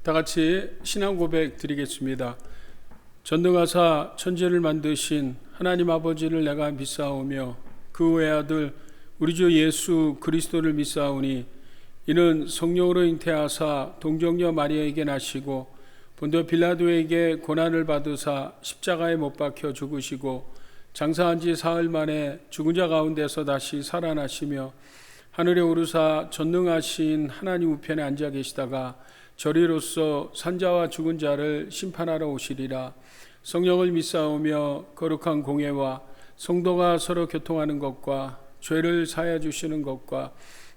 다 같이 신앙 고백 드리겠습니다. 전능하사 천지를 만드신 하나님 아버지를 내가 믿사오며 그 외아들 우리 주 예수 그리스도를 믿사오니 이는 성령으로 잉태하사 동정녀 마리아에게 나시고 본도 빌라도에게 고난을 받으사 십자가에 못 박혀 죽으시고 장사한 지 사흘 만에 죽은 자 가운데서 다시 살아나시며 하늘에 오르사 전능하신 하나님 우편에 앉아 계시다가 저리로서 산자와 죽은 자를 심판하러 오시리라. 성령을 믿사오며 거룩한 공예와 성도가 서로 교통하는 것과 죄를 사하여 주시는 것과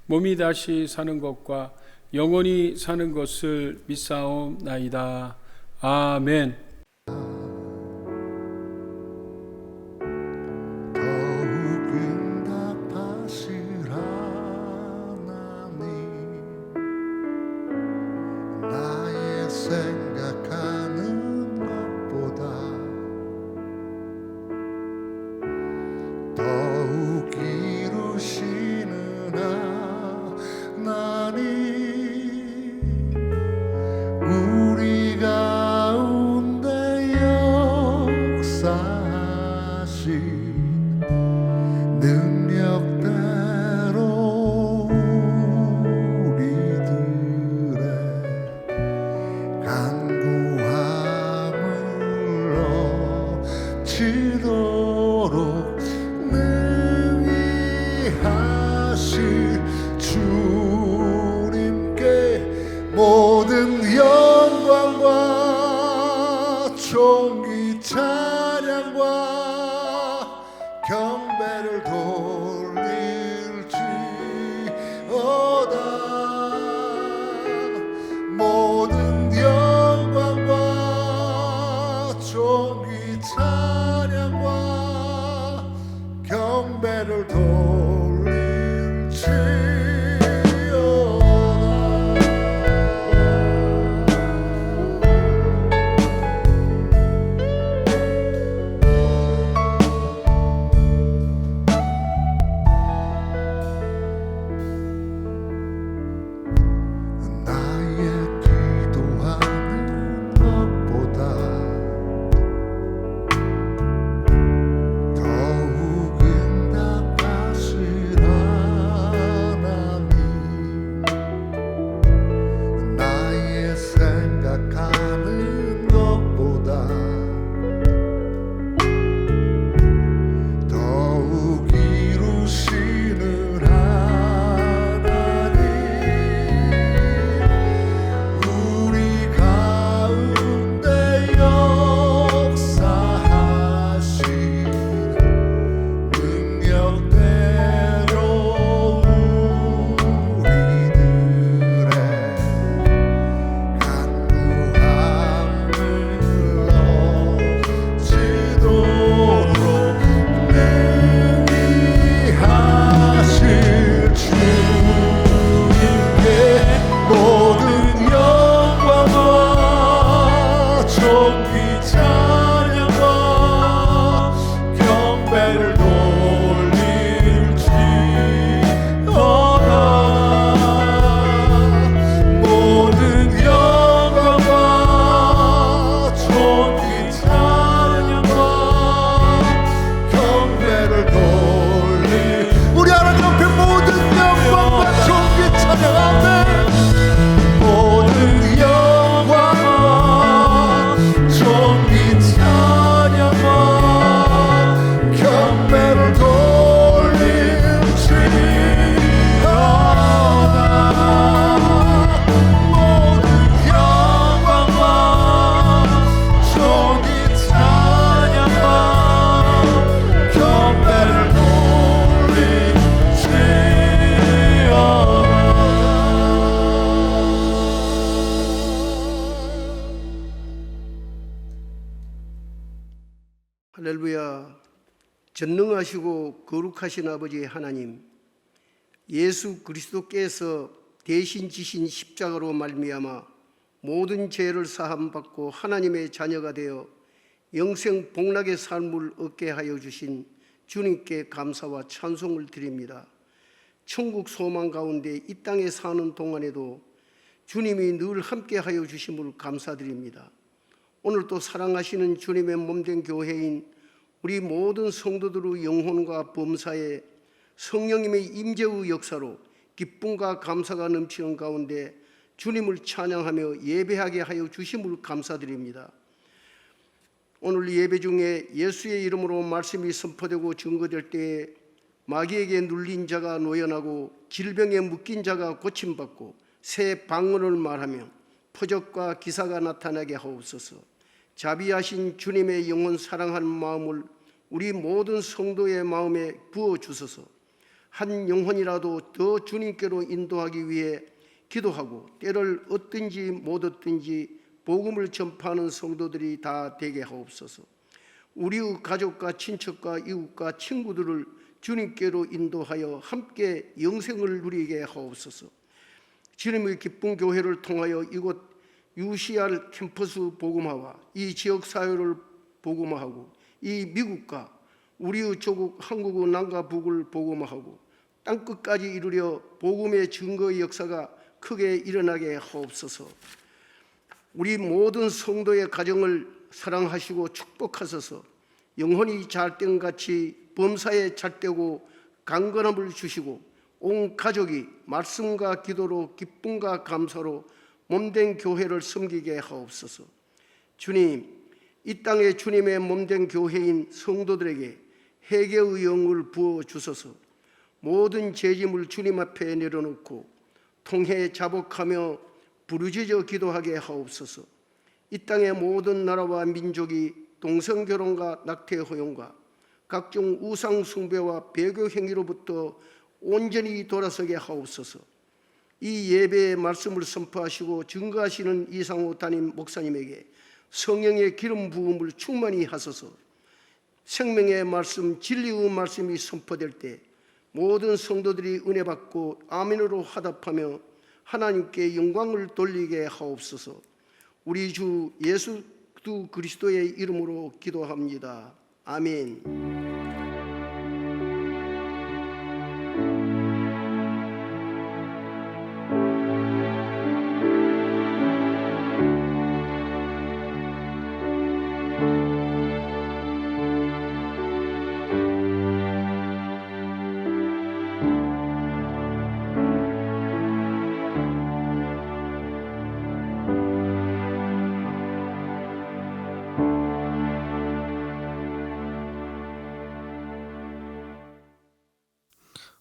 몸이 다시 사는 것과 영원히 사는 것을 믿사옵나이다. 아멘. 생각하는 것보다 더욱 이루시는 하나님, 우리 가운데 역사하신 능력대로 우리들의 치도록 능히 하실 주님께 모든 영광과 존귀 찬양과 경배를 돌릴지어다. 모든 영광과 존귀 찬양과 경배를 돌릴지어다. 할렐루야. 전능하시고 거룩하신 아버지 하나님, 예수 그리스도께서 대신 지신 십자가로 말미암아 모든 죄를 사함받고 하나님의 자녀가 되어 영생 복락의 삶을 얻게 하여 주신 주님께 감사와 찬송을 드립니다. 천국 소망 가운데 이 땅에 사는 동안에도 주님이 늘 함께하여 주심을 감사드립니다. 오늘도 사랑하시는 주님의 몸된 교회인 우리 모든 성도들의 영혼과 범사에 성령님의 임재의 역사로 기쁨과 감사가 넘치는 가운데 주님을 찬양하며 예배하게 하여 주심을 감사드립니다. 오늘 예배 중에 예수의 이름으로 말씀이 선포되고 증거될 때에 마귀에게 눌린 자가 노연하고 질병에 묶인 자가 고침받고 새 방언을 말하며 표적과 기사가 나타나게 하옵소서. 자비하신 주님의 영혼 사랑하는 마음을 우리 모든 성도의 마음에 부어주소서. 한 영혼이라도 더 주님께로 인도하기 위해 기도하고 때를 얻든지 못 얻든지 복음을 전파하는 성도들이 다 되게 하옵소서. 우리의 가족과 친척과 이웃과 친구들을 주님께로 인도하여 함께 영생을 누리게 하옵소서. 주님의 기쁜 교회를 통하여 이곳 UCR 캠퍼스 복음화와 이 지역사회를 복음화하고 이 미국과 우리의 조국 한국의 남과 북을 복음화하고 땅끝까지 이르려 복음의 증거의 역사가 크게 일어나게 하옵소서. 우리 모든 성도의 가정을 사랑하시고 축복하소서. 영혼이 잘됨같이 범사에 잘되고 강건함을 주시고 온 가족이 말씀과 기도로 기쁨과 감사로 몸된 교회를 섬기게 하옵소서. 주님, 이 땅에 주님의 몸된 교회인 성도들에게 회개의 영을 부어주소서. 모든 죄짐을 주님 앞에 내려놓고 통해 자복하며 부르짖어 기도하게 하옵소서. 이 땅의 모든 나라와 민족이 동성결혼과 낙태 허용과 각종 우상 숭배와 배교 행위로부터 온전히 돌아서게 하옵소서. 이 예배의 말씀을 선포하시고 증거하시는 이상호 담임 목사님에게 성령의 기름 부음을 충만히 하소서. 생명의 말씀, 진리의 말씀이 선포될 때 모든 성도들이 은혜 받고 아멘으로 화답하며 하나님께 영광을 돌리게 하옵소서. 우리 주 예수 그리스도의 이름으로 기도합니다. 아멘.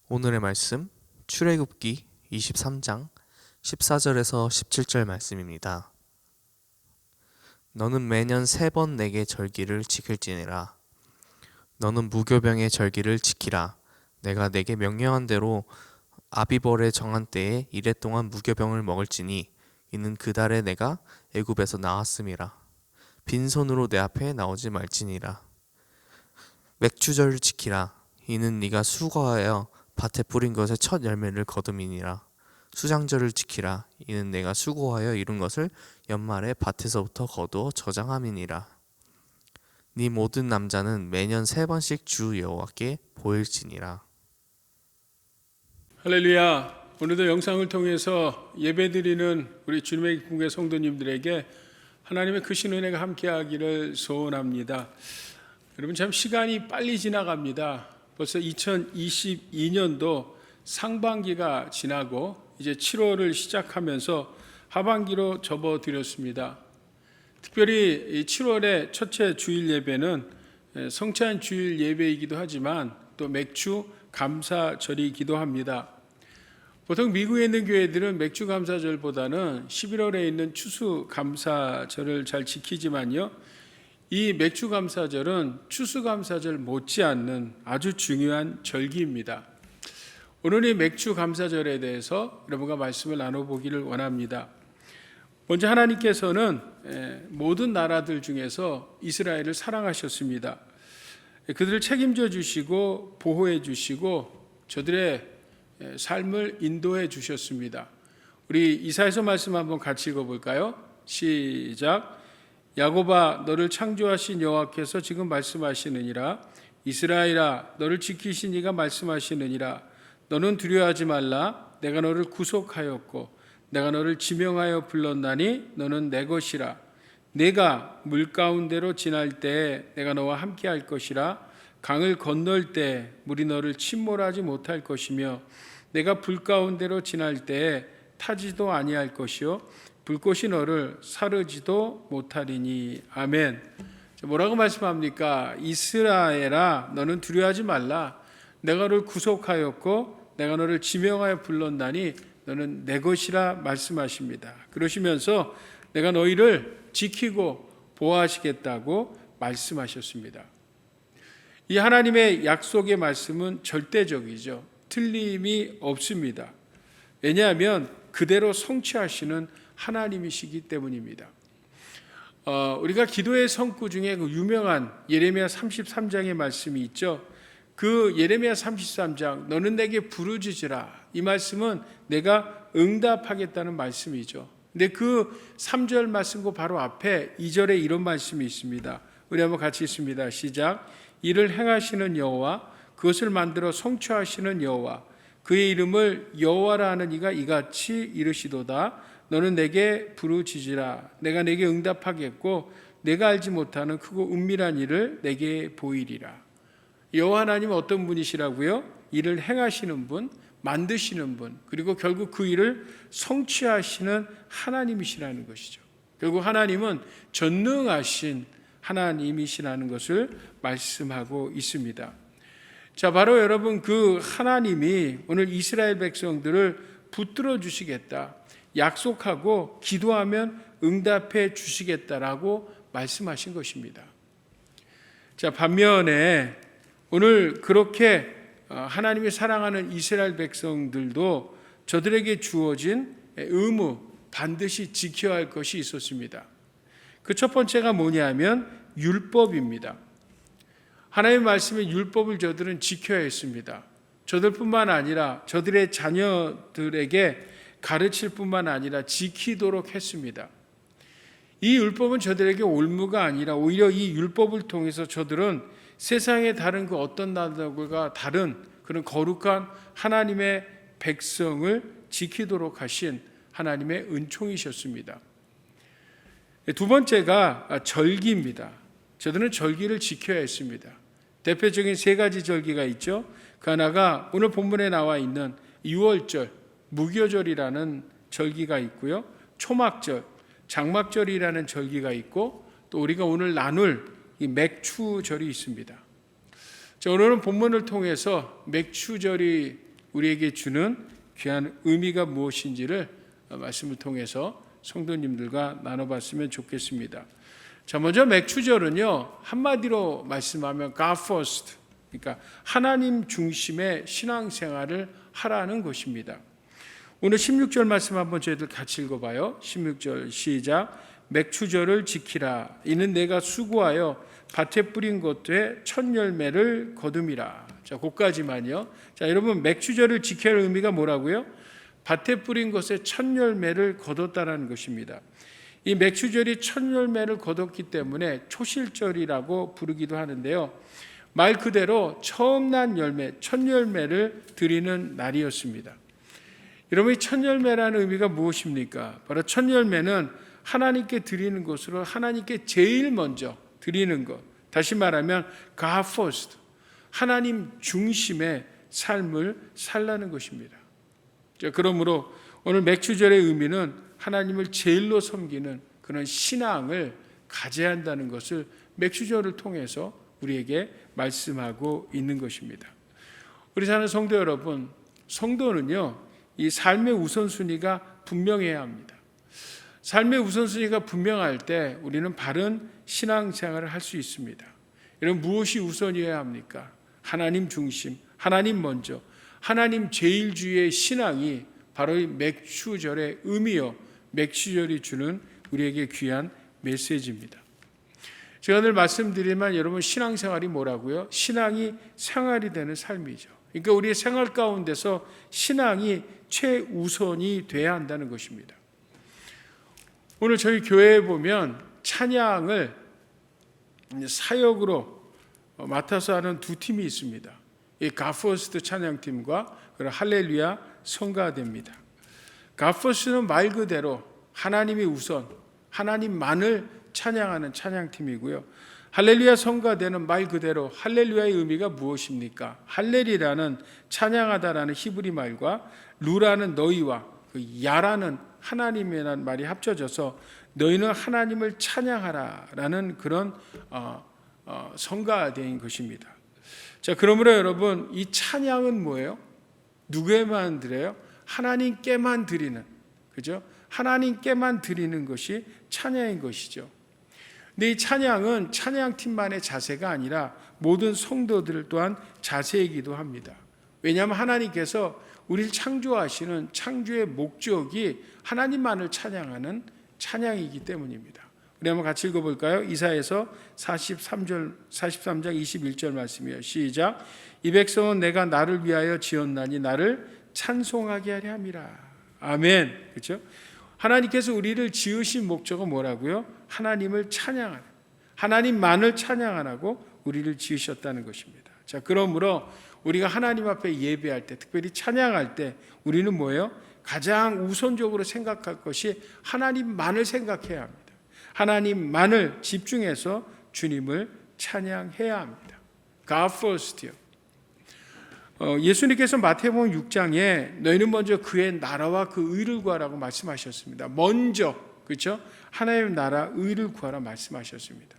오늘의 말씀 출애굽기 23장 14절에서 17절 말씀입니다. 너는 매년 3번 내게 절기를 지킬지니라. 너는 무교병의 절기를 지키라. 내가 내게 명령한 대로 아비벌의 정한 때에 이래 동안 무교병을 먹을지니 이는 그 달에 내가 애굽에서 나왔음이라. 빈손으로 내 앞에 나오지 말지니라. 맥추절을 지키라. 이는 네가 수거하여 밭에 뿌린 것의 첫 열매를 거둠이니라. 수장절을 지키라. 이는 내가 수고하여 이룬 것을 연말에 밭에서부터 거두어 저장함이니라. 네 모든 남자는 매년 3번씩 주 여호와께 보일지니라. 할렐루야. 오늘도 영상을 통해서 예배드리는 우리 주님의 기쁨의 성도님들에게 하나님의 크신 은혜가 함께하기를 소원합니다. 여러분, 참 시간이 빨리 지나갑니다. 벌써 2022년도 상반기가 지나고 이제 7월을 시작하면서 하반기로 접어들었습니다. 특별히 7월의 첫째 주일 예배는 성찬 주일 예배이기도 하지만 또 맥주 감사절이기도 합니다. 보통 미국에 있는 교회들은 맥주 감사절보다는 11월에 있는 추수 감사절을 잘 지키지만요, 이 맥주 감사절은 추수 감사절 못지않는 아주 중요한 절기입니다. 오늘 이 맥주 감사절에 대해서 여러분과 말씀을 나눠보기를 원합니다. 먼저 하나님께서는 모든 나라들 중에서 이스라엘을 사랑하셨습니다. 그들을 책임져 주시고 보호해 주시고 저들의 삶을 인도해 주셨습니다. 우리 이사야서 말씀 한번 같이 읽어볼까요? 시작. 야곱아, 너를 창조하신 여호와께서 지금 말씀하시느니라. 이스라엘아, 너를 지키신 이가 말씀하시느니라. 너는 두려워하지 말라. 내가 너를 구속하였고 내가 너를 지명하여 불렀나니 너는 내 것이라. 내가 물 가운데로 지날 때 내가 너와 함께 할 것이라. 강을 건널 때 물이 너를 침몰하지 못할 것이며 내가 불 가운데로 지날 때 타지도 아니할 것이요 불꽃이 너를 사르지도 못하리니. 아멘. 뭐라고 말씀합니까? 이스라엘아, 너는 두려워하지 말라. 내가 너를 구속하였고 내가 너를 지명하여 불렀나니 너는 내 것이라 말씀하십니다. 그러시면서 내가 너희를 지키고 보호하시겠다고 말씀하셨습니다. 이 하나님의 약속의 말씀은 절대적이죠. 틀림이 없습니다. 왜냐하면 그대로 성취하시는 하나님이시기 때문입니다. 우리가 기도의 성구 중에 그 유명한 예레미야 33장의 말씀이 있죠. 그 예레미야 33장 너는 내게 부르짖으라, 이 말씀은 내가 응답하겠다는 말씀이죠. 근데 그 3절 말씀과 바로 앞에 2절에 이런 말씀이 있습니다. 우리 한번 같이 읽습니다. 시작. 이를 행하시는 여호와, 그것을 만들어 성취하시는 여호와, 그의 이름을 여호와라 하는 이가 이같이 이르시도다. 너는 내게 부르짖으라. 내가 내게 응답하겠고 내가 알지 못하는 크고 은밀한 일을 내게 보이리라. 여호와 하나님은 어떤 분이시라고요? 일을 행하시는 분, 만드시는 분, 그리고 결국 그 일을 성취하시는 하나님이시라는 것이죠. 결국 하나님은 전능하신 하나님이시라는 것을 말씀하고 있습니다. 자, 바로 여러분, 그 하나님이 오늘 이스라엘 백성들을 붙들어 주시겠다, 약속하고 기도하면 응답해 주시겠다라고 말씀하신 것입니다. 자, 반면에 오늘 그렇게 하나님이 사랑하는 이스라엘 백성들도 저들에게 주어진 의무, 반드시 지켜야 할 것이 있었습니다. 그 첫 번째가 뭐냐면 율법입니다. 하나님의 말씀의 율법을 저들은 지켜야 했습니다. 저들뿐만 아니라 저들의 자녀들에게 가르칠 뿐만 아니라 지키도록 했습니다. 이 율법은 저들에게 올무가 아니라 오히려 이 율법을 통해서 저들은 세상의 다른 그 어떤 나라들과 다른 그런 거룩한 하나님의 백성을 지키도록 하신 하나님의 은총이셨습니다. 두 번째가 절기입니다. 저들은 절기를 지켜야 했습니다. 대표적인 세 가지 절기가 있죠. 그 하나가 오늘 본문에 나와 있는 유월절, 무교절이라는 절기가 있고요. 초막절, 장막절이라는 절기가 있고, 또 우리가 오늘 나눌 이 맥추절이 있습니다. 자, 오늘은 본문을 통해서 맥추절이 우리에게 주는 귀한 의미가 무엇인지를 말씀을 통해서 성도님들과 나눠봤으면 좋겠습니다. 자, 먼저 맥추절은요, 한마디로 말씀하면 God first, 그러니까 하나님 중심의 신앙생활을 하라는 것입니다. 오늘 16절 말씀 한번 저희들 같이 읽어봐요. 16절 시작. 맥추절을 지키라. 이는 내가 수고하여 밭에 뿌린 것에 첫 열매를 거둠이라. 자, 그까지만요. 자, 여러분, 맥추절을 지켜야 할 의미가 뭐라고요? 밭에 뿌린 것에 첫 열매를 거뒀다라는 것입니다. 이 맥추절이 첫 열매를 거뒀기 때문에 초실절이라고 부르기도 하는데요. 말 그대로 처음 난 열매, 첫 열매를 드리는 날이었습니다. 여러분, 이 첫 열매라는 의미가 무엇입니까? 바로 첫 열매는 하나님께 드리는 것으로 하나님께 제일 먼저 드리는 것. 다시 말하면 God first, 하나님 중심의 삶을 살라는 것입니다. 자, 그러므로 오늘 맥추절의 의미는 하나님을 제일로 섬기는 그런 신앙을 가져야 한다는 것을 맥추절을 통해서 우리에게 말씀하고 있는 것입니다. 우리 사는 성도 여러분, 성도는요, 이 삶의 우선순위가 분명해야 합니다. 삶의 우선순위가 분명할 때 우리는 바른 신앙생활을 할 수 있습니다. 여러분, 무엇이 우선이어야 합니까? 하나님 중심, 하나님 먼저, 하나님 제일주의의 신앙이 바로 이 맥추절의 의미요, 맥추절이 주는 우리에게 귀한 메시지입니다. 제가 늘 말씀드리지만 여러분, 신앙생활이 뭐라고요? 신앙이 생활이 되는 삶이죠. 그러니까 우리의 생활 가운데서 신앙이 최우선이 돼야 한다는 것입니다. 오늘 저희 교회에 보면 찬양을 사역으로 맡아서 하는 두 팀이 있습니다. 이 가퍼스트 찬양팀과 할렐루야 성가대입니다. God first는 말 그대로 하나님이 우선, 하나님만을 찬양하는 찬양팀이고요. 할렐루야 성가대는 말 그대로 할렐루야의 의미가 무엇입니까? 할렐이라는 찬양하다라는 히브리 말과 루라는 너희와 그 야라는 하나님이라는 말이 합쳐져서 너희는 하나님을 찬양하라라는 그런 성가대인 것입니다. 자, 그러므로 여러분, 이 찬양은 뭐예요? 누구에만 드려요? 하나님께만 드리는, 그죠? 하나님께만 드리는 것이 찬양인 것이죠. 근데 이 찬양은 찬양팀만의 자세가 아니라 모든 성도들 또한 자세이기도 합니다. 왜냐하면 하나님께서 우리를 창조하시는 창조의 목적이 하나님만을 찬양하는 찬양이기 때문입니다. 우리 한번 같이 읽어볼까요? 이사야서 43장 21절 말씀이에요. 시작. 이 백성은 내가 나를 위하여 지었나니 나를 찬송하게 하려 함이라. 아멘. 그렇죠? 하나님께서 우리를 지으신 목적은 뭐라고요? 하나님을 찬양하는, 하나님만을 찬양하라고 우리를 지으셨다는 것입니다. 자, 그러므로 우리가 하나님 앞에 예배할 때, 특별히 찬양할 때 우리는 뭐예요? 가장 우선적으로 생각할 것이 하나님만을 생각해야 합니다. 하나님만을 집중해서 주님을 찬양해야 합니다. God first요. 예수님께서 마태복음 6장에 너희는 먼저 그의 나라와 그 의를 구하라고 말씀하셨습니다. 먼저, 그렇죠? 하나님의 나라, 의를 구하라 말씀하셨습니다.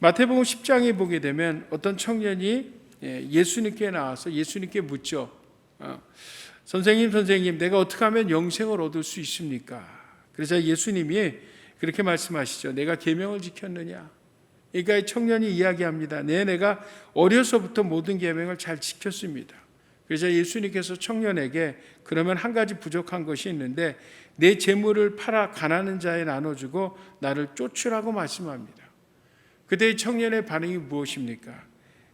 마태복음 10장에 보게 되면 어떤 청년이 예수님께 나와서 예수님께 묻죠. 선생님, 내가 어떻게 하면 영생을 얻을 수 있습니까? 그래서 예수님이 그렇게 말씀하시죠. 내가 계명을 지켰느냐? 그러니까 이 청년이 이야기합니다. 내가 어려서부터 모든 계명을 잘 지켰습니다. 그래서 예수님께서 청년에게 그러면 한 가지 부족한 것이 있는데 내 재물을 팔아 가난한 자에 나눠주고 나를 쫓으라고 말씀합니다. 그때 이 청년의 반응이 무엇입니까?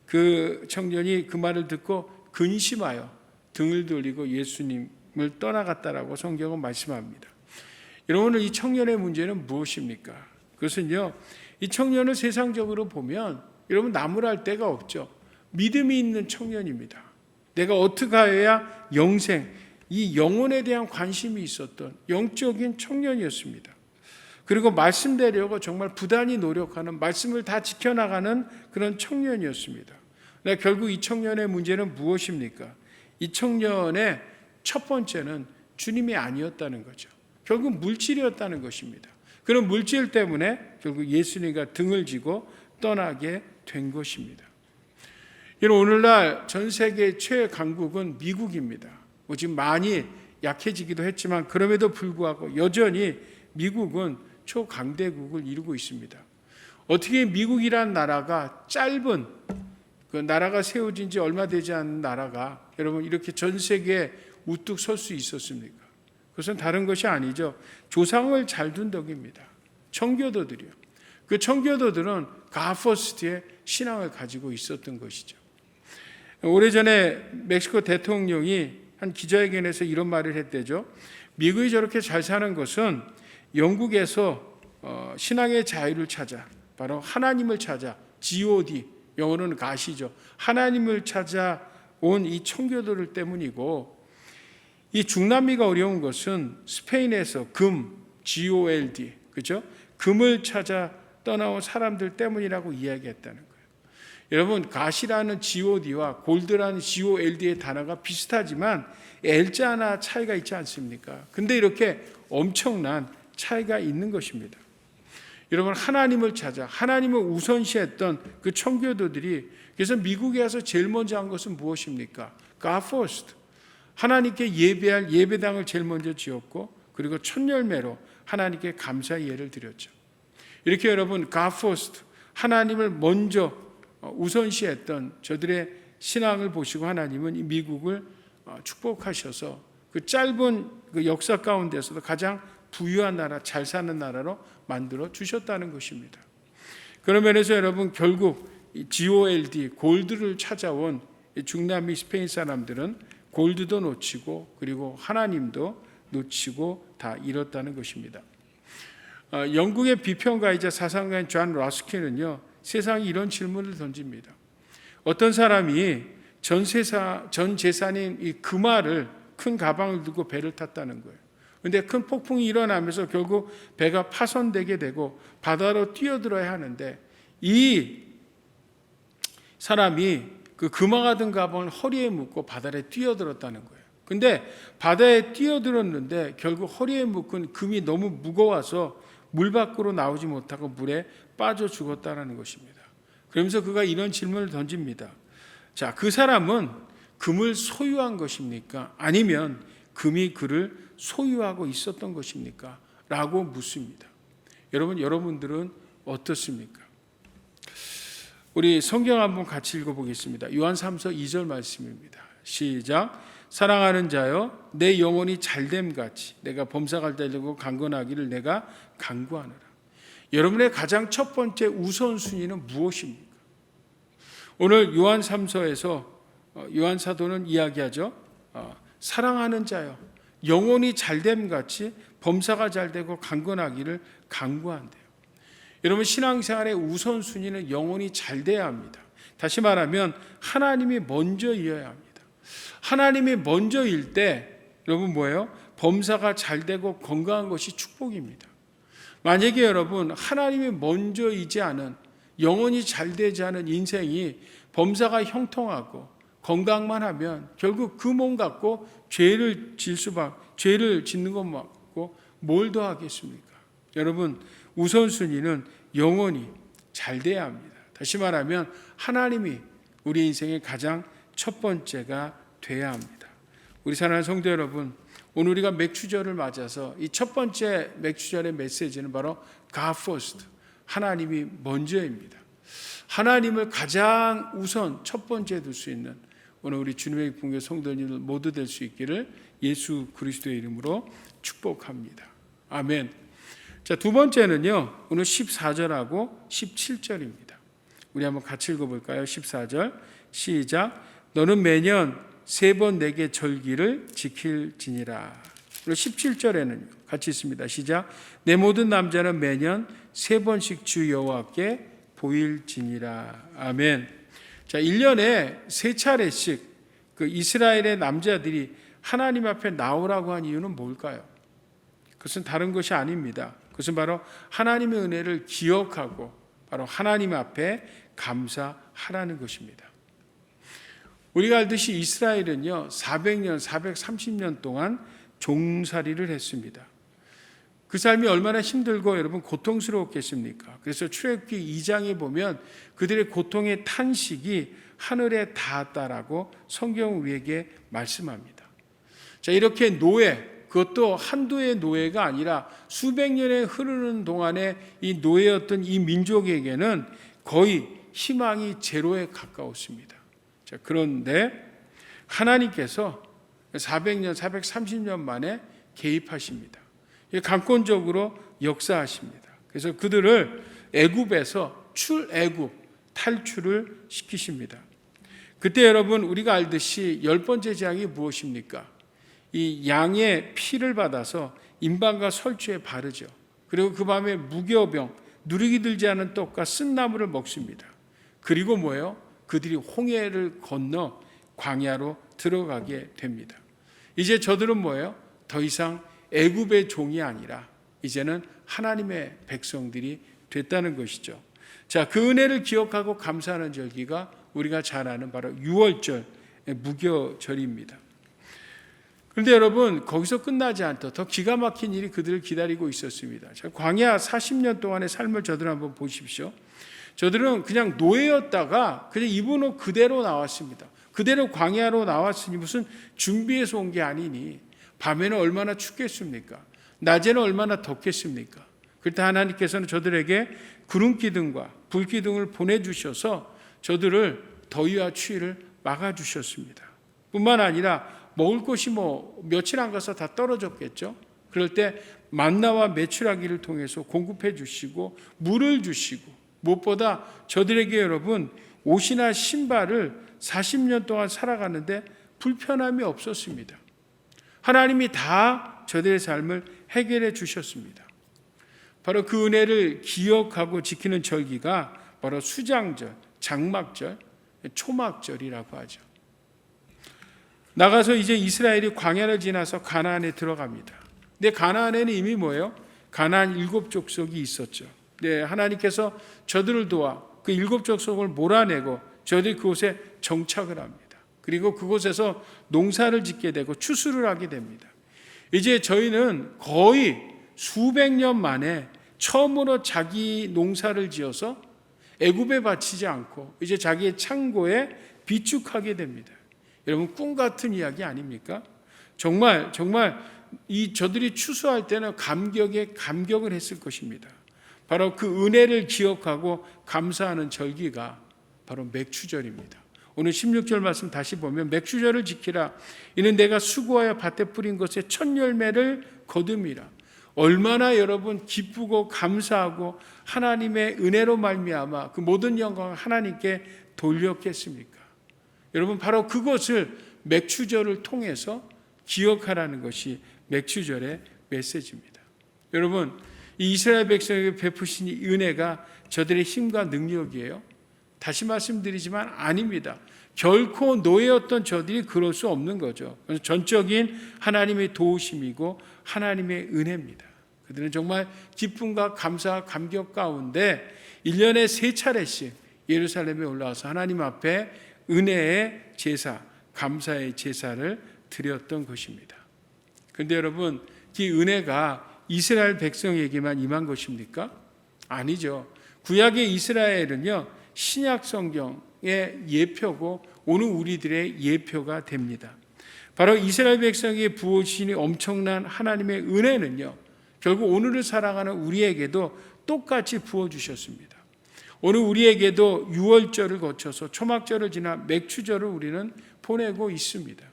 그 청년이 그 말을 듣고 근심하여 등을 돌리고 예수님을 떠나갔다라고 성경은 말씀합니다. 여러분, 이 청년의 문제는 무엇입니까? 그것은요, 이 청년을 세상적으로 보면 여러분 나무랄 데가 없죠. 믿음이 있는 청년입니다. 내가 어떻게 하여야 영생, 이 영혼에 대한 관심이 있었던 영적인 청년이었습니다. 그리고 말씀대로 정말 부단히 노력하는, 말씀을 다 지켜나가는 그런 청년이었습니다. 그러나 결국 이 청년의 문제는 무엇입니까? 이 청년의 첫 번째는 주님이 아니었다는 거죠. 결국 물질이었다는 것입니다. 그런 물질 때문에 결국 예수님과 등을 지고 떠나게 된 것입니다. 오늘날 전 세계 최애 강국은 미국입니다. 지금 많이 약해지기도 했지만 그럼에도 불구하고 여전히 미국은 초강대국을 이루고 있습니다. 어떻게 미국이란 나라가 짧은 그 나라가 세워진 지 얼마 되지 않은 나라가 여러분 이렇게 전 세계에 우뚝 설 수 있었습니까? 그것은 다른 것이 아니죠. 조상을 잘 둔 덕입니다. 청교도들이요. 그 청교도들은 God first의 신앙을 가지고 있었던 것이죠. 오래전에 멕시코 대통령이 한 기자회견에서 이런 말을 했대죠. 미국이 저렇게 잘 사는 것은 영국에서 신앙의 자유를 찾아, 바로 하나님을 찾아, God, 영어로는 God이죠. 하나님을 찾아온 이 청교도들 때문이고, 이 중남미가 어려운 것은 스페인에서 금, GOLD, 그죠? 금을 찾아 떠나온 사람들 때문이라고 이야기했다는 거예요. 여러분, 가시라는 GOD와 골드라는 GOLD의 단어가 비슷하지만 L자 하나 차이가 있지 않습니까? 근데 이렇게 엄청난 차이가 있는 것입니다. 여러분, 하나님을 찾아 하나님을 우선시했던 그 청교도들이, 그래서 미국에 와서 제일 먼저 한 것은 무엇입니까? God first. 하나님께 예배할 예배당을 제일 먼저 지었고, 그리고 첫 열매로 하나님께 감사의 예를 드렸죠. 이렇게 여러분, God first, 하나님을 먼저 우선시했던 저들의 신앙을 보시고 하나님은 이 미국을 축복하셔서 그 짧은 그 역사 가운데서도 가장 부유한 나라, 잘 사는 나라로 만들어 주셨다는 것입니다. 그런 면에서 여러분, 결국 GOLD, 골드를 찾아온 중남미 스페인 사람들은 골드도 놓치고 그리고 하나님도 놓치고 다 잃었다는 것입니다. 영국의 비평가이자 사상가인 존 러스킨은요, 세상에 이런 질문을 던집니다. 어떤 사람이 전 재산인 이 금화를 큰 가방을 들고 배를 탔다는 거예요. 근데 큰 폭풍이 일어나면서 결국 배가 파손되게 되고 바다로 뛰어들어야 하는데 이 사람이 그 금화 같은 가방을 허리에 묶고 바다에 뛰어들었다는 거예요. 근데 바다에 뛰어들었는데 결국 허리에 묶은 금이 너무 무거워서 물 밖으로 나오지 못하고 물에 빠져 죽었다는 것입니다. 그러면서 그가 이런 질문을 던집니다. 자, 그 사람은 금을 소유한 것입니까? 아니면 금이 그를 소유하고 있었던 것입니까? 라고 묻습니다. 여러분들은 어떻습니까? 우리 성경 한번 같이 읽어보겠습니다. 요한 3서 2절 말씀입니다. 시작. 사랑하는 자여, 내 영혼이 잘됨같이 내가 범사갈 때려고 강건하기를 내가 간구하노라. 여러분의 가장 첫 번째 우선순위는 무엇입니까? 오늘 요한 3서에서 요한 사도는 이야기하죠. 사랑하는 자여, 영혼이 잘됨같이 범사가 잘되고 강건하기를 간구한대요. 여러분, 신앙생활의 우선순위는 영혼이 잘돼야 합니다. 다시 말하면 하나님이 먼저이어야 합니다. 하나님이 먼저일 때 여러분 뭐예요? 범사가 잘되고 건강한 것이 축복입니다. 만약에 여러분 하나님이 먼저이지 않은, 영혼이 잘되지 않은 인생이 범사가 형통하고 건강만 하면 결국 그 몸 갖고 죄를 짓는 것 맞고 뭘 더 하겠습니까? 여러분, 우선순위는 영혼이 잘 돼야 합니다. 다시 말하면 하나님이 우리 인생의 가장 첫 번째가 돼야 합니다. 우리 사랑하는 성도 여러분, 오늘 우리가 맥주절을 맞아서 이 첫 번째 맥주절의 메시지는 바로 God first, 하나님이 먼저입니다. 하나님을 가장 우선 첫 번째에 둘 수 있는 오늘 우리 주님의 분교 성도님들 모두 될 수 있기를 예수 그리스도의 이름으로 축복합니다. 아멘. 자, 두 번째는요, 오늘 14절하고 17절입니다. 우리 한번 같이 읽어볼까요? 14절 시작. 너는 매년 3번 내게 절기를 지킬지니라. 그리고 17절에는 같이 있습니다. 시작. 내 모든 남자는 매년 3번씩 주 여호와께 보일지니라. 아멘. 자, 1년에 3차례씩 그 이스라엘의 남자들이 하나님 앞에 나오라고 한 이유는 뭘까요? 그것은 다른 것이 아닙니다. 그것은 바로 하나님의 은혜를 기억하고 바로 하나님 앞에 감사하라는 것입니다. 우리가 알듯이 이스라엘은요 400년, 430년 동안 종살이를 했습니다. 그 삶이 얼마나 힘들고 여러분 고통스러웠겠습니까? 그래서 출애굽기 2장에 보면 그들의 고통의 탄식이 하늘에 닿았다라고 성경 우리에게 말씀합니다. 자, 이렇게 노예, 그것도 한두의 노예가 아니라 수백 년에 흐르는 동안에 이 노예였던 이 민족에게는 거의 희망이 제로에 가까웠습니다. 자, 그런데 하나님께서 400년, 430년 만에 개입하십니다. 강권적으로 역사하십니다. 그래서 그들을 애굽에서 출애굽, 탈출을 시키십니다. 그때 여러분 우리가 알듯이 10번째 재앙이 무엇입니까? 이 양의 피를 받아서 인방과 설주에 바르죠. 그리고 그 밤에 무교병, 누리기 들지 않은 떡과 쓴나물을 먹습니다. 그리고 뭐예요? 그들이 홍해를 건너 광야로 들어가게 됩니다. 이제 저들은 뭐예요? 더 이상 애굽의 종이 아니라 이제는 하나님의 백성들이 됐다는 것이죠. 자, 그 은혜를 기억하고 감사하는 절기가 우리가 잘 아는 바로 유월절, 무교절입니다. 그런데 여러분 거기서 끝나지 않다. 더 기가 막힌 일이 그들을 기다리고 있었습니다. 자, 광야 40년 동안의 삶을 저들 한번 보십시오. 저들은 그냥 노예였다가 그냥 입은 옷 그대로 나왔습니다. 그대로 광야로 나왔으니 무슨 준비해서 온 게 아니니 밤에는 얼마나 춥겠습니까? 낮에는 얼마나 덥겠습니까? 그때 하나님께서는 저들에게 구름기둥과 불기둥을 보내주셔서 저들을 더위와 추위를 막아주셨습니다. 뿐만 아니라 먹을 것이 며칠 안 가서 다 떨어졌겠죠. 그럴 때 만나와 메추라기를 통해서 공급해 주시고 물을 주시고 무엇보다 저들에게 여러분 옷이나 신발을 40년 동안 살아가는데 불편함이 없었습니다. 하나님이 다 저들의 삶을 해결해 주셨습니다. 바로 그 은혜를 기억하고 지키는 절기가 바로 수장절, 장막절, 초막절이라고 하죠. 나가서 이제 이스라엘이 광야를 지나서 가나안에 들어갑니다. 근데 가나안에는 이미 뭐예요? 가나안 7족속이 있었죠. 네, 하나님께서 저들을 도와 그 7족속을 몰아내고 저들이 그곳에 정착을 합니다. 그리고 그곳에서 농사를 짓게 되고 추수를 하게 됩니다. 이제 저희는 거의 수백 년 만에 처음으로 자기 농사를 지어서 애굽에 바치지 않고 이제 자기의 창고에 비축하게 됩니다. 여러분, 꿈 같은 이야기 아닙니까? 정말 저들이 추수할 때는 감격에 감격을 했을 것입니다. 바로 그 은혜를 기억하고 감사하는 절기가 바로 맥추절입니다. 오늘 16절 말씀 다시 보면 맥추절을 지키라. 이는 내가 수고하여 밭에 뿌린 것의 첫 열매를 거둠이라. 얼마나 여러분 기쁘고 감사하고 하나님의 은혜로 말미암아 그 모든 영광을 하나님께 돌렸겠습니까? 여러분, 바로 그것을 맥추절을 통해서 기억하라는 것이 맥추절의 메시지입니다. 여러분, 이 이스라엘 백성에게 베푸신 이 은혜가 저들의 힘과 능력이에요? 다시 말씀드리지만 아닙니다. 결코 노예였던 저들이 그럴 수 없는 거죠. 그래서 전적인 하나님의 도우심이고 하나님의 은혜입니다. 그들은 정말 기쁨과 감사, 감격 가운데 1년에 3차례씩 예루살렘에 올라와서 하나님 앞에 은혜의 제사, 감사의 제사를 드렸던 것입니다. 그런데 여러분, 이 은혜가 이스라엘 백성에게만 임한 것입니까? 아니죠. 구약의 이스라엘은요, 신약 성경의 예표고 오늘 우리들의 예표가 됩니다. 바로 이스라엘 백성에게 부어주신 엄청난 하나님의 은혜는요, 결국 오늘을 살아가는 우리에게도 똑같이 부어주셨습니다. 오늘 우리에게도 유월절을 거쳐서 초막절을 지나 맥추절을 우리는 보내고 있습니다.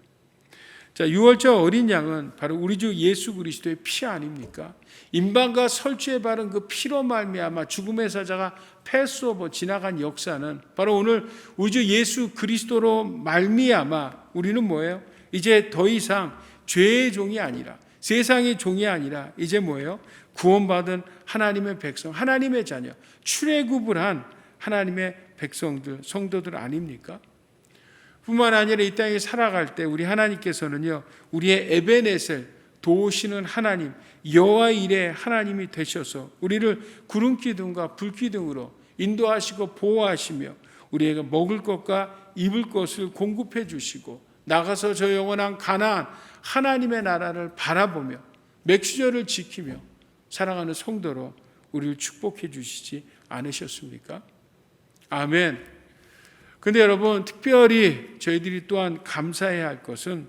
자, 유월절 어린 양은 바로 우리 주 예수 그리스도의 피 아닙니까? 임방과 설주에 바른 그 피로 말미암아 죽음의 사자가 패스오버 지나간 역사는 바로 오늘 우리 주 예수 그리스도로 말미암아 우리는 뭐예요? 이제 더 이상 죄의 종이 아니라, 세상의 종이 아니라 이제 뭐예요? 구원받은 하나님의 백성, 하나님의 자녀, 출애굽을 한 하나님의 백성들, 성도들 아닙니까? 뿐만 아니라 이 땅에 살아갈 때 우리 하나님께서는요, 우리의 에베네셀, 도우시는 하나님, 여호와 일의 하나님이 되셔서 우리를 구름 기둥과 불 기둥으로 인도하시고 보호하시며 우리에게 먹을 것과 입을 것을 공급해 주시고 나가서 저 영원한 가나안 하나님의 나라를 바라보며 맥추절을 지키며 살아가는 성도로 우리를 축복해 주시지 않으셨습니까? 아멘. 근데 여러분, 특별히 저희들이 또한 감사해야 할 것은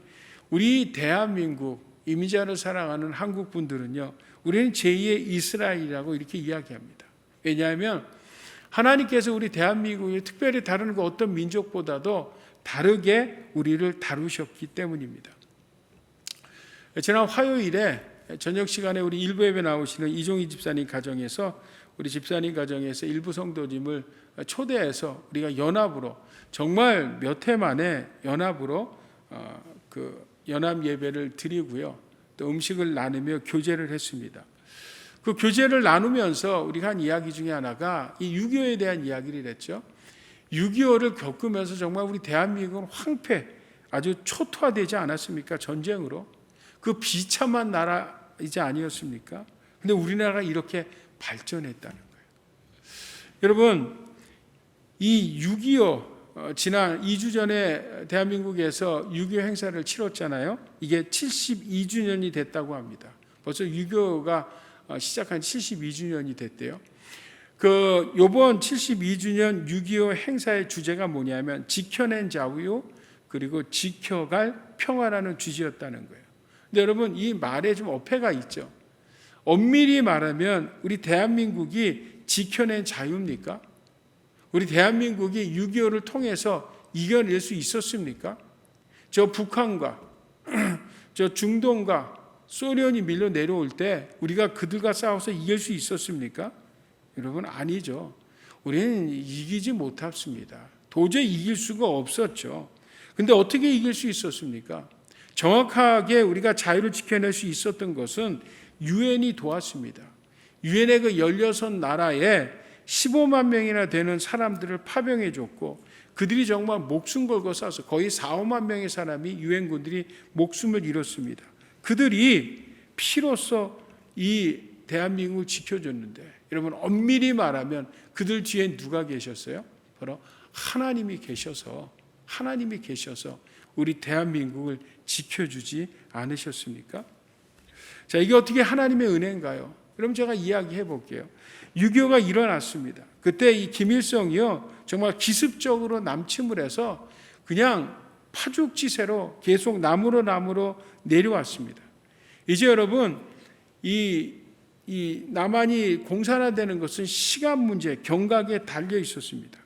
우리 대한민국 이민자로 살아가는 한국 분들은요, 우리는 제2의 이스라엘이라고 이렇게 이야기합니다. 왜냐하면 하나님께서 우리 대한민국이 특별히 다른 그 어떤 민족보다도 다르게 우리를 다루셨기 때문입니다. 지난 화요일에 저녁 시간에 우리 일부 예배 나오시는 이종희 집사님 가정에서, 우리 집사님 가정에서 일부 성도님을 초대해서 우리가 연합으로, 정말 몇 해 만에 연합으로 그 연합 예배를 드리고요, 또 음식을 나누며 교제를 했습니다. 그 교제를 나누면서 우리가 한 이야기 중에 하나가 이 6.25에 대한 이야기를 했죠. 6.25를 겪으면서 정말 우리 대한민국은 황폐, 아주 초토화되지 않았습니까? 전쟁으로. 그 비참한 나라이지 아니었습니까? 근데 우리나라가 이렇게 발전했다는 거예요. 여러분, 이 6.25 지난 2주 전에 대한민국에서 6.25 행사를 치렀잖아요. 이게 72주년이 됐다고 합니다. 벌써 6.25가 시작한 72주년이 됐대요. 그 요번 72주년 6.25 행사의 주제가 뭐냐면 지켜낸 자유 그리고 지켜갈 평화라는 주제였다는 거예요. 근데 여러분, 이 말에 좀 어폐가 있죠. 엄밀히 말하면 우리 대한민국이 지켜낸 자유입니까? 우리 대한민국이 6.25를 통해서 이겨낼 수 있었습니까? 저 북한과 저 중동과 소련이 밀려 내려올 때 우리가 그들과 싸워서 이길 수 있었습니까? 여러분, 아니죠. 우리는 이기지 못했습니다. 도저히 이길 수가 없었죠. 근데 어떻게 이길 수 있었습니까? 정확하게 우리가 자유를 지켜낼 수 있었던 것은 유엔이 도왔습니다. 유엔의 그 16나라에 15만 명이나 되는 사람들을 파병해 줬고, 그들이 정말 목숨 걸고 싸서 거의 4, 5만 명의 사람이 유엔군들이 목숨을 잃었습니다. 그들이 피로써 이 대한민국을 지켜줬는데, 여러분 엄밀히 말하면 그들 뒤에 누가 계셨어요? 바로 하나님이 계셔서 우리 대한민국을 지켜주지 않으셨습니까? 자, 이게 어떻게 하나님의 은혜인가요? 그럼 제가 이야기해 볼게요. 6.25가 일어났습니다. 그때 이 김일성이요, 정말 기습적으로 남침을 해서 그냥 파죽지세로 계속 남으로 내려왔습니다. 이제 여러분, 이 남한이 공산화되는 것은 시간 문제, 경각에 달려 있었습니다.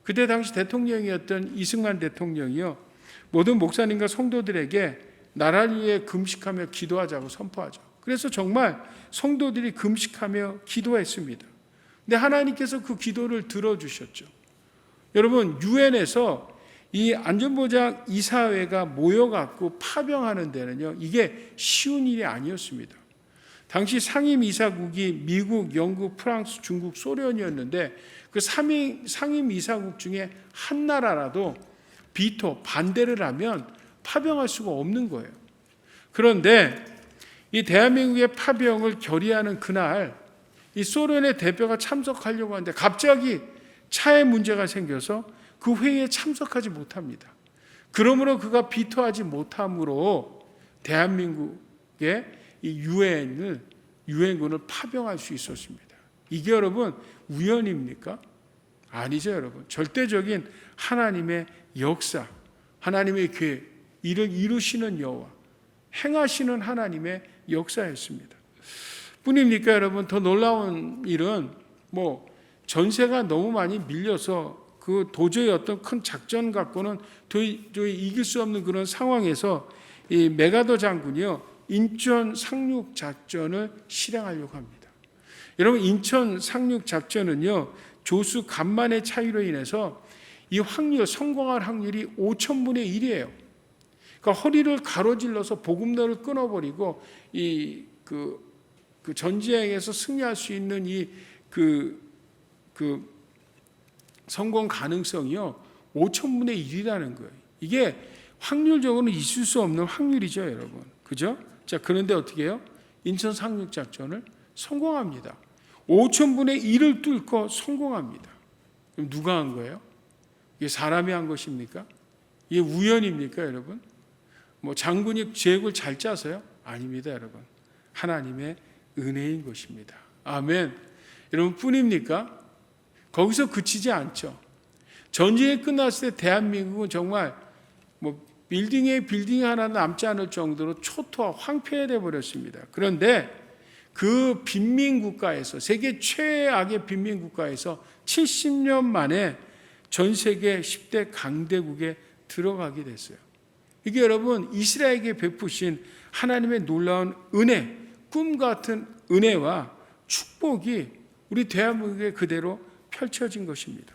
그때 당시 대통령이었던 이승만 대통령이요, 모든 목사님과 성도들에게 나라를 위해 금식하며 기도하자고 선포하죠. 그래서 정말 성도들이 금식하며 기도했습니다. 근데 하나님께서 그 기도를 들어주셨죠. 여러분, 유엔에서 이 안전보장 이사회가 모여갖고 파병하는 데는요, 이게 쉬운 일이 아니었습니다. 당시 상임이사국이 미국, 영국, 프랑스, 중국, 소련이었는데 그 상임이사국 중에 한 나라라도 비토, 반대를 하면 파병할 수가 없는 거예요. 그런데 이 대한민국의 파병을 결의하는 그날, 이 소련의 대표가 참석하려고 하는데 갑자기 차에 문제가 생겨서 그 회의에 참석하지 못합니다. 그러므로 그가 비토하지 못함으로 대한민국의 이 유엔군을 파병할 수 있었습니다. 이게 여러분 우연입니까? 아니죠, 여러분. 절대적인 하나님의 역사, 하나님의 계획, 이를 이루시는 여호와, 행하시는 하나님의 역사였습니다. 뿐입니까, 여러분? 더 놀라운 일은 전세가 너무 많이 밀려서 그 도저히 어떤 큰 작전 갖고는 도저히 이길 수 없는 그런 상황에서 이 메가더 장군이요, 인천 상륙 작전을 실행하려고 합니다. 여러분, 인천 상륙 작전은요, 조수 간만의 차이로 인해서 이 성공할 확률이 5,000분의 1이에요. 그러니까 허리를 가로질러서 보급로를 끊어버리고 그 전쟁에서 승리할 수 있는 성공 가능성이요, 5,000분의 1이라는 거예요. 이게 확률적으로는 있을 수 없는 확률이죠, 여러분. 그죠? 자, 그런데 어떻게 해요? 인천 상륙 작전을 성공합니다. 5,000분의 1을 뚫고 성공합니다. 그럼 누가 한 거예요? 이게 사람이 한 것입니까? 이게 우연입니까, 여러분? 장군이 계획을 잘 짜서요? 아닙니다, 여러분. 하나님의 은혜인 것입니다. 아멘. 여러분, 뿐입니까? 거기서 그치지 않죠. 전쟁이 끝났을 때 대한민국은 정말 빌딩 하나 남지 않을 정도로 초토화, 황폐해져 버렸습니다. 그런데 그 빈민국가에서, 세계 최악의 빈민국가에서 70년 만에 전 세계 10대 강대국에 들어가게 됐어요. 이게 여러분, 이스라엘에게 베푸신 하나님의 놀라운 은혜, 꿈 같은 은혜와 축복이 우리 대한민국에 그대로 펼쳐진 것입니다.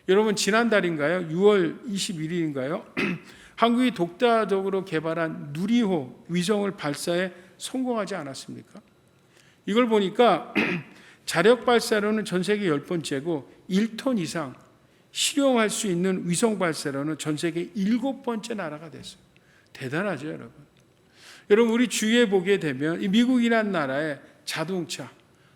여러분, 지난달인가요? 6월 21일인가요? 한국이 독자적으로 개발한 누리호 위성을 발사에 성공하지 않았습니까? 이걸 보니까 자력 발사로는 전 세계 10번째고 1톤 이상 실용할 수 있는 위성 발사로는 전 세계 7번째 나라가 됐어요. 대단하죠, 여러분. 여러분, 우리 주위에 보게 되면 이 미국이라는 나라의 자동차,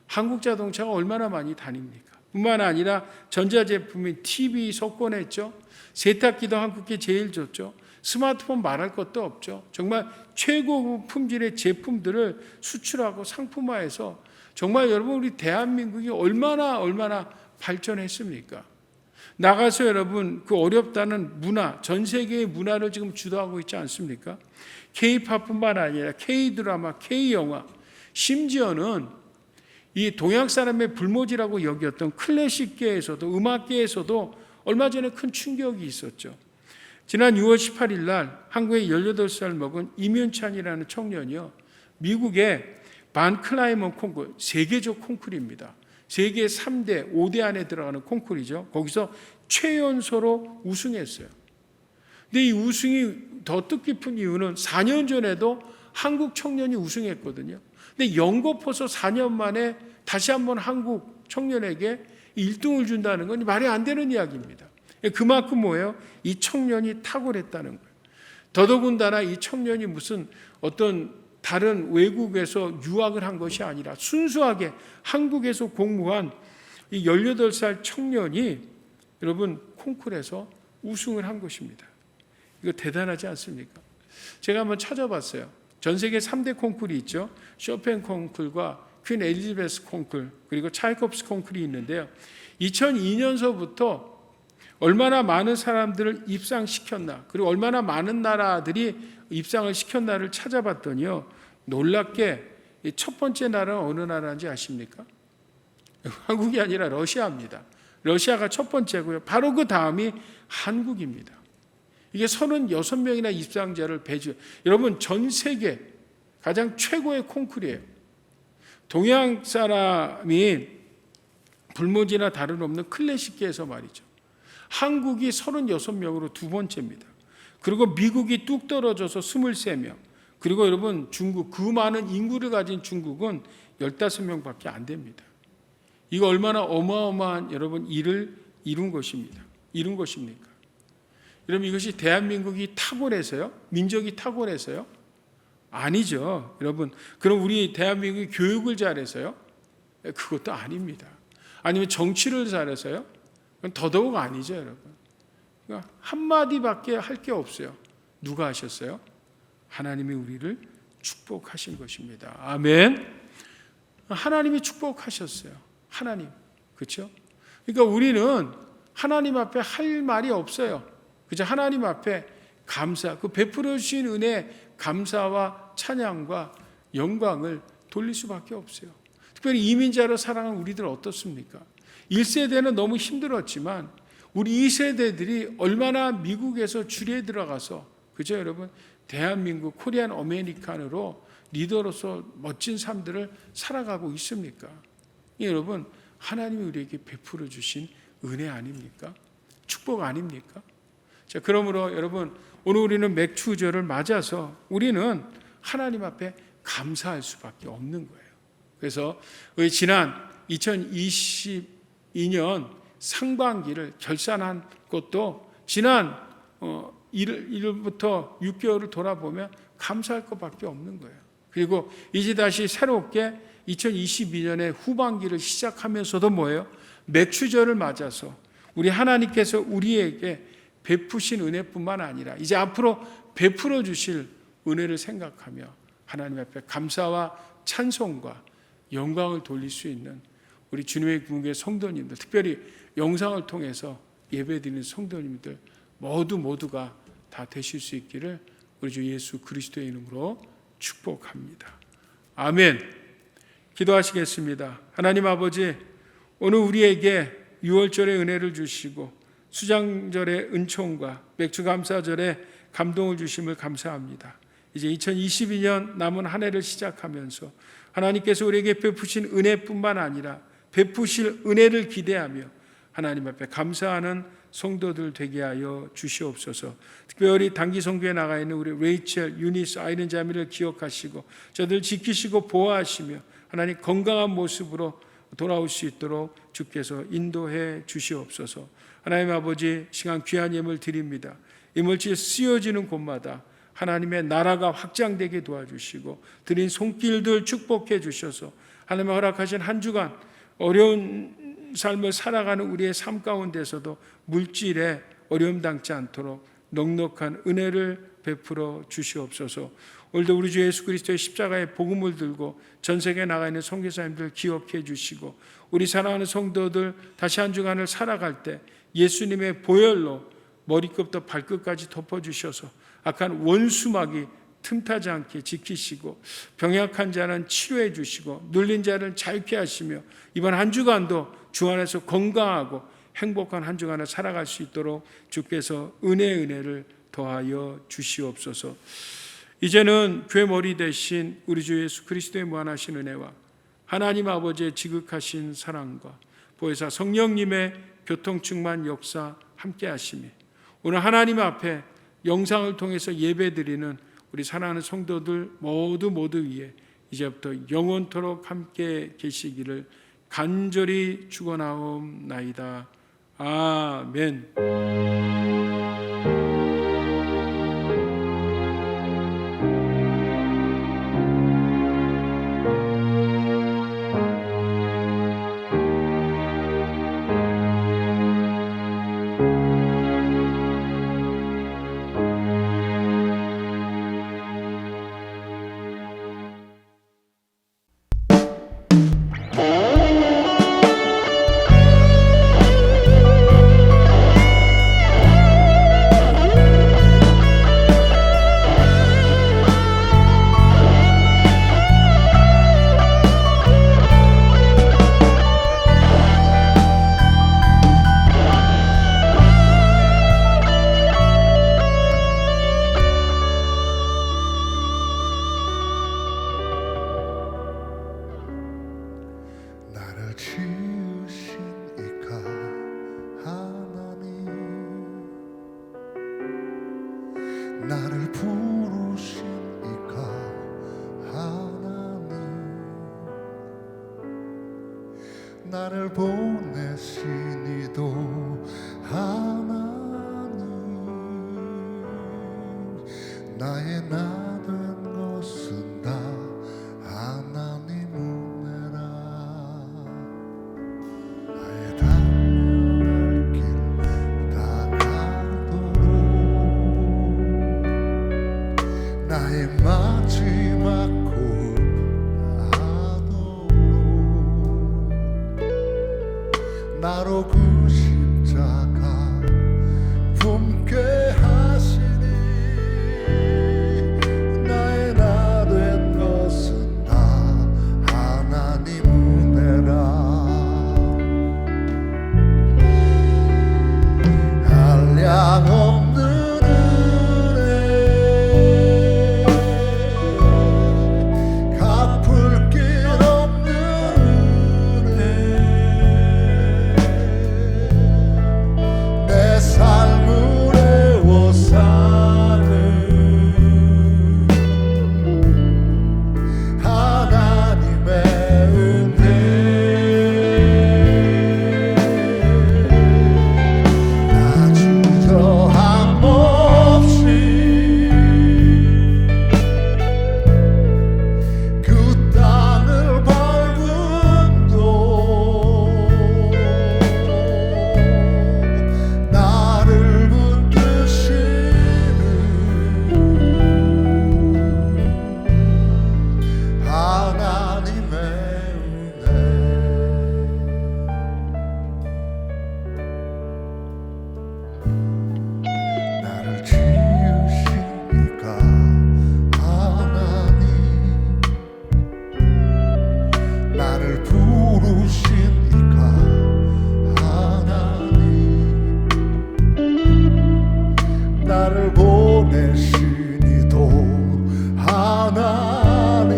한국 자동차가 얼마나 많이 다닙니까? 뿐만 아니라 전자제품인 TV 석권했죠. 세탁기도 한국계 제일 좋죠. 스마트폰 말할 것도 없죠. 정말 최고급 품질의 제품들을 수출하고 상품화해서 정말 여러분, 우리 대한민국이 얼마나 발전했습니까? 나가서 여러분, 그 어렵다는 문화, 전 세계의 문화를 지금 주도하고 있지 않습니까? K-팝뿐만 아니라 K-드라마, K-영화, 심지어는 이 동양 사람의 불모지라고 여겼던 클래식계에서도, 음악계에서도 얼마 전에 큰 충격이 있었죠. 지난 6월 18일 날 한국의 18살 먹은 임윤찬이라는 청년이요, 미국의 반 클라이먼 콩쿠르, 세계적 콩쿠르입니다. 세계 3대, 5대 안에 들어가는 콩쿠르죠. 거기서 최연소로 우승했어요. 근데 이 우승이 더 뜻깊은 이유는 4년 전에도 한국 청년이 우승했거든요. 근데 연거푸서 4년 만에 다시 한번 한국 청년에게 1등을 준다는 건 말이 안 되는 이야기입니다. 그만큼 뭐예요? 이 청년이 탁월했다는 거예요. 더더군다나 이 청년이 무슨 어떤 다른 외국에서 유학을 한 것이 아니라 순수하게 한국에서 공부한 이 18살 청년이 여러분 콩쿠르에서 우승을 한 것입니다. 이거 대단하지 않습니까? 제가 한번 찾아봤어요. 전 세계 3대 콩쿠르 있죠. 쇼팽 콩쿠르과 퀸 엘리자베스 콩쿠르 그리고 차이콥스 콩쿠르이 있는데요. 2002년서부터 얼마나 많은 사람들을 입상시켰나 그리고 얼마나 많은 나라들이 입상을 시켰나를 찾아봤더니요. 놀랍게 첫 번째 나라는 어느 나라인지 아십니까? 한국이 아니라 러시아입니다. 러시아가 첫 번째고요. 바로 그 다음이 한국입니다. 이게 36명이나 입상자를 배출. 여러분 전 세계 가장 최고의 콩쿠르예요. 동양 사람이 불모지나 다름없는 클래식계에서 말이죠. 한국이 36명으로 두 번째입니다. 그리고 미국이 뚝 떨어져서 23명. 그리고 여러분 중국 그 많은 인구를 가진 중국은 15명밖에 안 됩니다. 이거 얼마나 어마어마한 여러분 일을 이룬 것입니다. 이룬 것입니까? 여러분 이것이 대한민국이 탁월해서요? 민족이 탁월해서요? 아니죠. 여러분 그럼 우리 대한민국이 교육을 잘해서요? 그것도 아닙니다. 아니면 정치를 잘해서요? 그건 더더욱 아니죠, 여러분. 그러니까 한마디밖에 할 게 없어요. 누가 하셨어요? 하나님이 우리를 축복하신 것입니다. 아멘. 하나님이 축복하셨어요. 하나님. 그렇죠? 그러니까 우리는 하나님 앞에 할 말이 없어요. 그죠? 하나님 앞에 감사, 그 베풀어 주신 은혜 감사와 찬양과 영광을 돌릴 수밖에 없어요. 특별히 이민자로 살아가는 우리들 어떻습니까? 1세대는 너무 힘들었지만 우리 2세대들이 얼마나 미국에서 주리에 들어가서 그죠 여러분? 대한민국 코리안 어메리칸으로 리더로서 멋진 삶들을 살아가고 있습니까? 여러분 하나님이 우리에게 베풀어 주신 은혜 아닙니까? 축복 아닙니까? 자, 그러므로 여러분 오늘 우리는 맥추절을 맞아서 우리는 하나님 앞에 감사할 수밖에 없는 거예요. 그래서 지난 2022년 상반기를 결산한 것도 지난 1일부터 6개월을 돌아보면 감사할 것밖에 없는 거예요. 그리고 이제 다시 새롭게 2022년의 후반기를 시작하면서도 뭐예요? 맥추절을 맞아서 우리 하나님께서 우리에게 베푸신 은혜뿐만 아니라 이제 앞으로 베풀어 주실 은혜를 생각하며 하나님 앞에 감사와 찬송과 영광을 돌릴 수 있는 우리 주님의 궁극의 성도님들, 특별히 영상을 통해서 예배드리는 성도님들 모두가 다 되실 수 있기를 우리 주 예수 그리스도의 이름으로 축복합니다. 아멘. 기도하시겠습니다. 하나님 아버지, 오늘 우리에게 유월절의 은혜를 주시고 수장절의 은총과 맥주감사절의 감동을 주심을 감사합니다. 이제 2022년 남은 한 해를 시작하면서 하나님께서 우리에게 베푸신 은혜뿐만 아니라 베푸실 은혜를 기대하며 하나님 앞에 감사하는 성도들 되게 하여 주시옵소서. 특별히 단기 선교에 나가 있는 우리 레이첼, 유니스, 아이른 자매를 기억하시고 저들 지키시고 보호하시며 하나님 건강한 모습으로 돌아올 수 있도록 주께서 인도해 주시옵소서. 하나님 아버지, 시간 귀한 예물 드립니다. 이 물질 쓰여지는 곳마다 하나님의 나라가 확장되게 도와주시고 드린 손길들 축복해 주셔서 하나님 허락하신 한 주간 어려운 삶을 살아가는 우리의 삶 가운데서도 물질에 어려움 당치 않도록 넉넉한 은혜를 베풀어 주시옵소서. 오늘도 우리 주 예수 그리스도의 십자가의 복음을 들고 전 세계에 나가 있는 선교사님들 기억해 주시고 우리 사랑하는 성도들 다시 한 주간을 살아갈 때 예수님의 보혈로 머리끝부터 발끝까지 덮어주셔서 악한 원수막이 틈타지 않게 지키시고 병약한 자는 치료해 주시고 눌린 자를 자유케 하시며 이번 한 주간도 주 안에서 건강하고 행복한 한 주간을 살아갈 수 있도록 주께서 은혜를 더하여 주시옵소서. 이제는 교회 머리 대신 우리 주 예수 그리스도의 무한하신 은혜와 하나님 아버지의 지극하신 사랑과 보혜사 성령님의 교통충만 역사 함께 하시며 오늘 하나님 앞에 영상을 통해서 예배드리는 우리 사랑하는 성도들 모두 위에 이제부터 영원토록 함께 계시기를 간절히 축원하옵나이다. 아멘. 지으신 이가 하나님, 나를 부르신 이가 하나님, 나를 보내신 이도 하나님, 나의 나 된 것은 다 하나님 은혜라. 나의 달려갈 길 다가도록, 나의 마지막 고음 하도록, 나로 그 십자가 품게 하시니, 나의 나 된 것은 다 하나님 은혜라. 한량없는 은혜, 갚을 길 없는 은혜, 내 삶을 애워사는 하나님의 은혜. 나 주저함 없이 그 땅을 밟음도, 나를 붙드시는 하나님의 은혜. 나를 지으신 이가 하나님, 나를 부르신 이가 하나님, 나를 보내신 이도 하나님,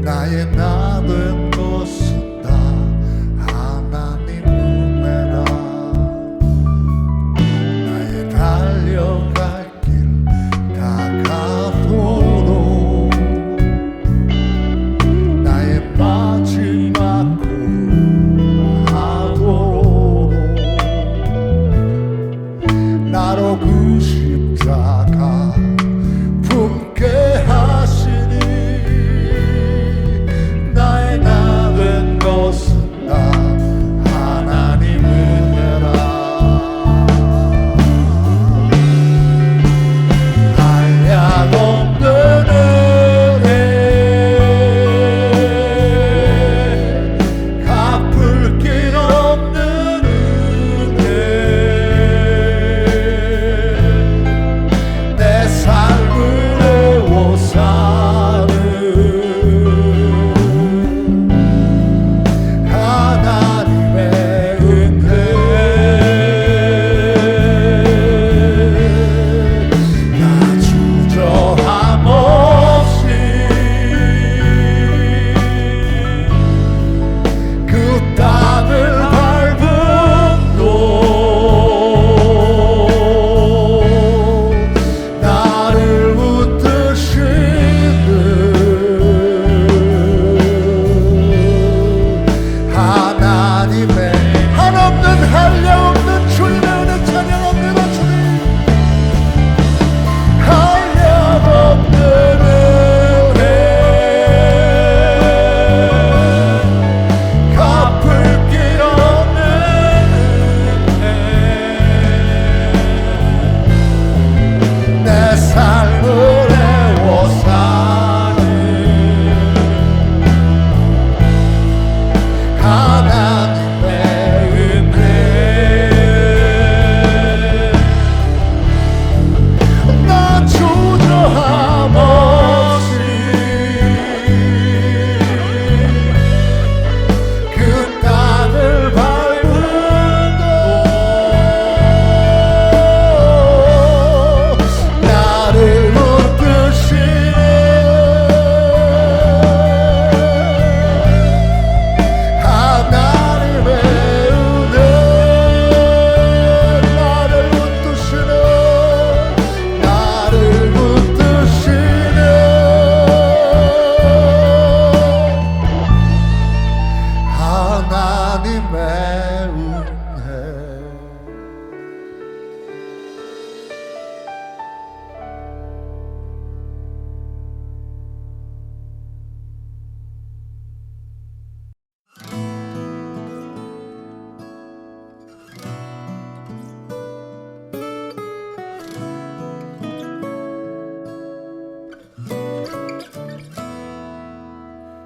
나의 나 된 것은 다 하나님 은혜라. 나의 달려갈 길 다가도록, 나의 마지막 고음 하도록, 나로 그 십자가 품게 하시니, 나의 나 하나님의 은혜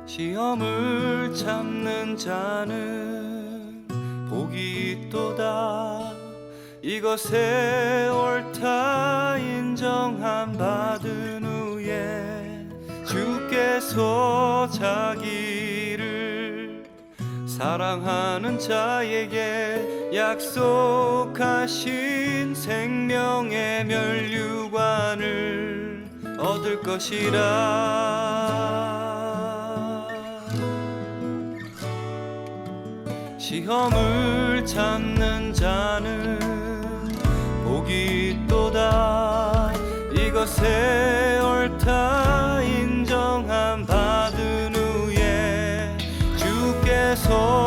시험을 참는 자는 복이 있도다. 이것에 옳다 인정함 받은 후에 주께서 자기를 사랑하는 자에게 약속하신 생명의 멸류관을 얻을 것이라. 시험을 참는 자는 복이 있도다. 이것에 옳다 인정함 받은 후에 주께서